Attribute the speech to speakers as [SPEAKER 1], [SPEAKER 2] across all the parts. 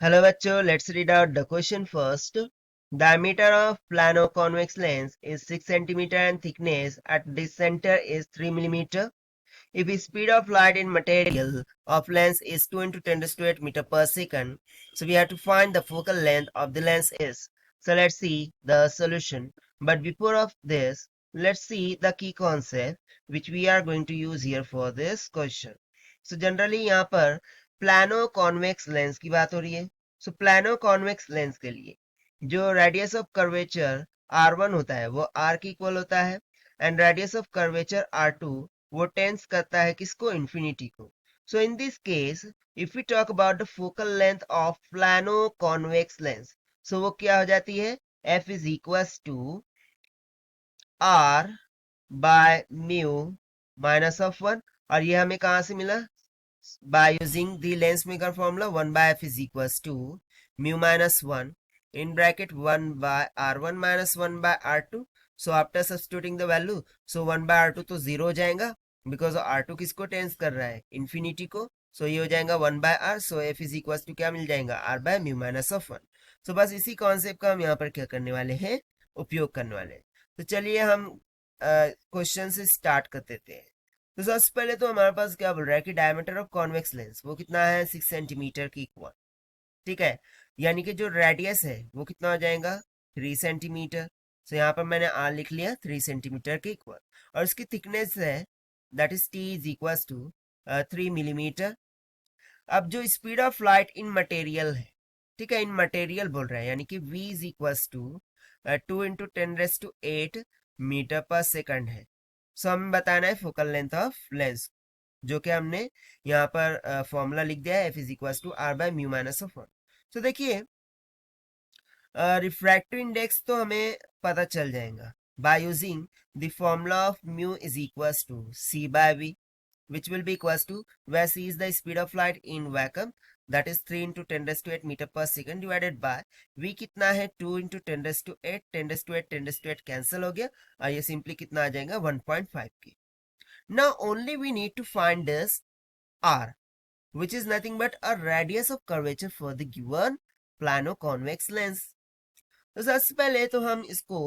[SPEAKER 1] Hello bachcho, let's read out the question first. Diameter of plano-convex lens is 6 cm and thickness at this center is 3 mm. If the speed of light in material of lens is 2 into 10 to 8 meter per second, so we have to find the focal length of the lens is. So let's see the solution. But before of this, let's see the key concept which we are going to use here for this question. So generally यहाँ पर plano convex lens की बात हो रही है. सो plano convex lens के लिए जो रेडियस ऑफ कर्वेचर R1 होता है वो R के इक्वल होता है and radius of curvature R2 वो टेंस करता है किसको, इंफिनिटी को. So in this case if we talk about the focal length of plano convex lens, so वो क्या हो जाती है, F is equals to R by mu minus of 1. और ये हमें कहां से मिला, by using the lens maker formula 1 by f is equals to mu minus 1 in bracket 1 by r1 minus 1 by r2. So after substituting the value, so 1 by r2 तो 0 हो जाएगा because r2 किसको टेंस कर रहा है, infinity को. सो ये हो जाएगा 1 by r. So f is equals to क्या मिल जाएगा, r by mu minus of 1. सो बस इसी कॉन्सेप्ट का हम यहाँ पर क्या करने वाले हैं, उपयोग करने वाले हैं. तो चलिए हम क्वेश्चन से स्टार्ट कर देते हैं. तो सबसे पहले तो हमारे पास क्या बोल रहा है कि डायमीटर ऑफ कॉन्वेक्स लेंस वो कितना है, 6 सेंटीमीटर की इक्वल. ठीक है, यानी कि जो रेडियस है वो कितना हो जाएगा, 3 सेंटीमीटर. तो यहाँ पर मैंने आर लिख लिया 3 सेंटीमीटर के इक्वल. और उसकी थिकनेस है that is T is equal to 3 millimetre. अब जो speed of light in material है, ठीक है, इन मटेरियल बोल रहा है, यानी कि v is equal to 2 into 10⁸ metre per second है. सो हमें बताना है फोकल लेंथ ऑफ लेंस, जो कि हमने यहाँ पर फॉर्मूला लिख दिया है, F is equal to R by mu minus of 1. तो देखिए रिफ्रैक्टिव इंडेक्स तो हमें पता चल जाएगा by using the formula of mu is equal to C by V, which will be equals to, where c is the speed of light in vacuum, that is 3 into 10⁸ meter per second divided by v कितना है, 2 into 10⁸, 10⁸ cancel हो गया और ये simply कितना आ जाएगा 1.5 की. Now only we need to find this r, which is nothing but a radius of curvature for the given plano convex lens. तो सबसे पहले तो हम इसको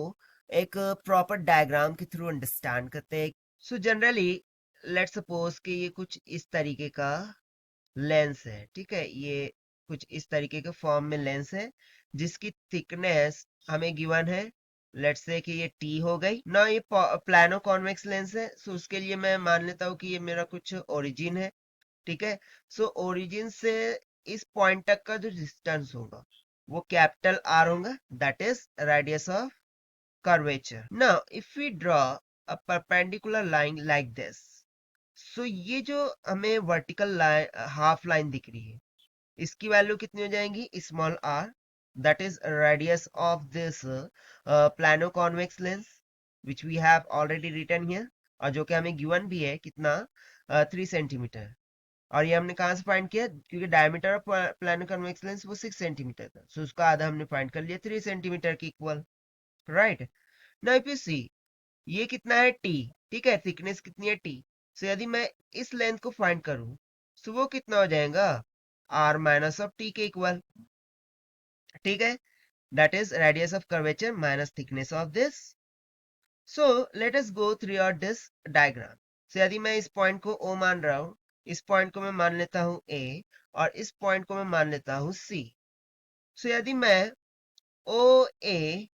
[SPEAKER 1] एक प्रॉपर डायग्राम के थ्रू अंडरस्टैंड करते हैं. सो जनरली लेट सपोज कि ये कुछ इस तरीके का लेंस है, ठीक है, ये कुछ इस तरीके के फॉर्म में लेंस है जिसकी थिकनेस हमें गिवन है, लेट्स से कि ये टी हो गई ना. ये प्लानो कॉन्वेक्स लेंस है, सो उसके लिए मैं मान लेता हूँ कि ये मेरा कुछ ओरिजिन है. ठीक है, सो ओरिजिन से इस पॉइंट तक का जो डिस्टेंस होगा वो कैपिटल आर होगा, that is radius of curvature. Now if we draw a perpendicular line like this, so ये जो हमें वर्टिकल लाइन हाफ लाइन दिख रही है इसकी वैल्यू कितनी हो जाएगी, small R, that is radius of this plano convex lens which we have already written here, और जो कि हमें गिवन भी है कितना, 3 सेंटीमीटर. और ये हमने कहां से फाइंड किया, क्योंकि diameter of plano convex lens वो 6 सेंटीमीटर था, सो उसका आधा हमने फाइंड कर लिया 3 सेंटीमीटर की equal. Right, now if you see ये कितना है टी, ठीक है, थिकनेस कितनी है टी. सो यदि मैं इस लेंथ को फाइंड करूं तो वो कितना हो जाएगा, आर माइनस ऑफ टी के इक्वल. ठीक है, that is radius of curvature minus thickness of this. So let us go throughout this diagram. So यदि मैं इस पॉइंट को ओ मान रहा हूं, इस पॉइंट को मैं मान लेता हूं ए, और इस पॉइंट को मैं मान लेता हूं सी. सो यदि मैं ओ ए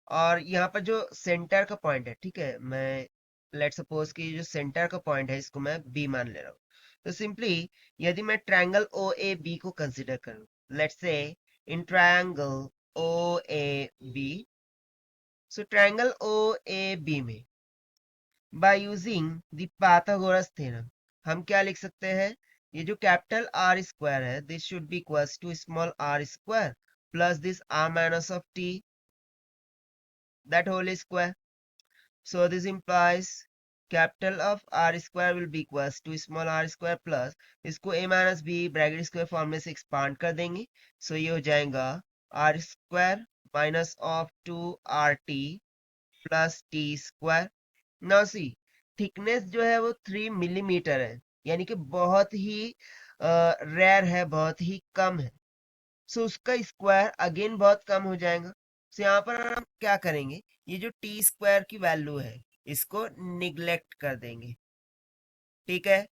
[SPEAKER 1] और यहाँ पर जो सेंटर का पॉइंट है, ठीक है, मैं लेट सपोज कि जो सेंटर का पॉइंट है इसको मैं बी मान ले रहा हूँ. तो सिंपली यदि मैं ट्रायंगल ओ ए बी को कंसिडर करूँ, let's say in triangle O A B, so triangle O A B में by using the Pythagoras theorem हम क्या लिख सकते हैं, ये जो कैपिटल आर स्क्वायर है this should be equals to small R square plus this R minus of T, that whole square. So this implies capital of r square will be equals to small r square plus इसको a minus b bracket square form में से expand कर देंगे. सो ये हो जाएगा r square minus of 2rt plus T square. Now see thickness जो है वो 3 मिलीमीटर है, यानी कि बहुत ही रेयर है, बहुत ही कम है। सो उसका स्क्वायर अगेन बहुत कम हो जाएगा। सो यहाँ पर हम क्या करेंगे, ये जो टी स्क्वायर की वैल्यू है इसको निग्लेक्ट कर देंगे, ठीक है।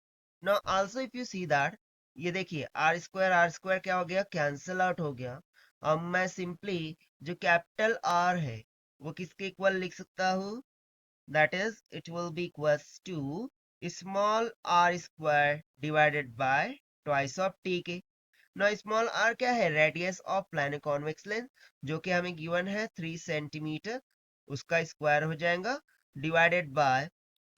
[SPEAKER 1] Now also if you see that, ये देखिए आर स्क्वायर क्या हो गया, कैंसल आउट हो गया। अब मैं सिंपली जो कैपिटल आर है वो किसके इक्वल लिख सकता हूँ, that is it will be equals to small R square divided by twice of T के। नाउ स्मॉल आर क्या है, radius of plano convex lens, जो कि हमें गिवन है 3 सेंटीमीटर, उसका स्क्वायर हो जाएगा divided by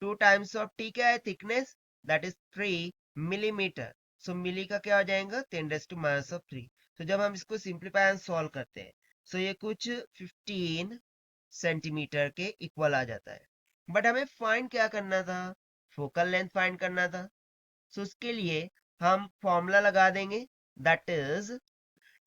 [SPEAKER 1] 2 times of T क्या है, थिकनेस, दैट इज 3 मिलीमीटर। सो मिली का क्या हो जाएगा, 10⁻³ तो जब हम इसको सिंप्लीफाई एंड सॉल्व करते हैं, सो ये कुछ 15 सेंटीमीटर के इक्वल आ जाता है। बट हमें फाइंड क्या करना था, फोकल लेंथ फाइंड करना था। सो उसके लिए हम फॉर्मूला लगा देंगे, that is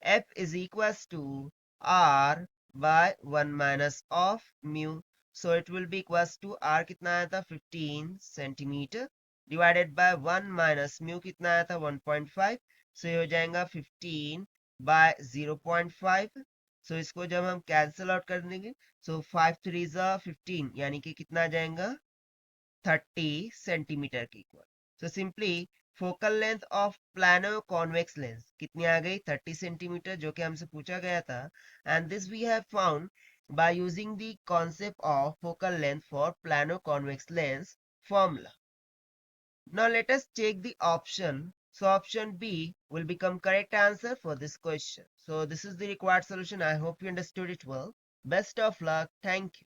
[SPEAKER 1] f is equals to r by 1 minus of mu. So it will be equals to r कितना आया था 15 centimetre divided by 1 minus mu कितना आया था 1.5। सो ये हो जाएगा 15 बाय 0.5। सो इसको जब हम कैंसिल आउट कर देंगे, सो 5 3 15 यानी कि कितना आ जाएगा 30 सेंटीमीटर के equal. So simply focal length of plano convex lens कितनी आ गई 30 सेंटीमीटर, जो कि हमसे पूछा गया था। And this we have found by using the concept of focal length for plano convex lens formula. Now let us check the option. So option B will become correct answer for this question. So this is the required solution. I hope you understood it well. Best of luck. Thank you.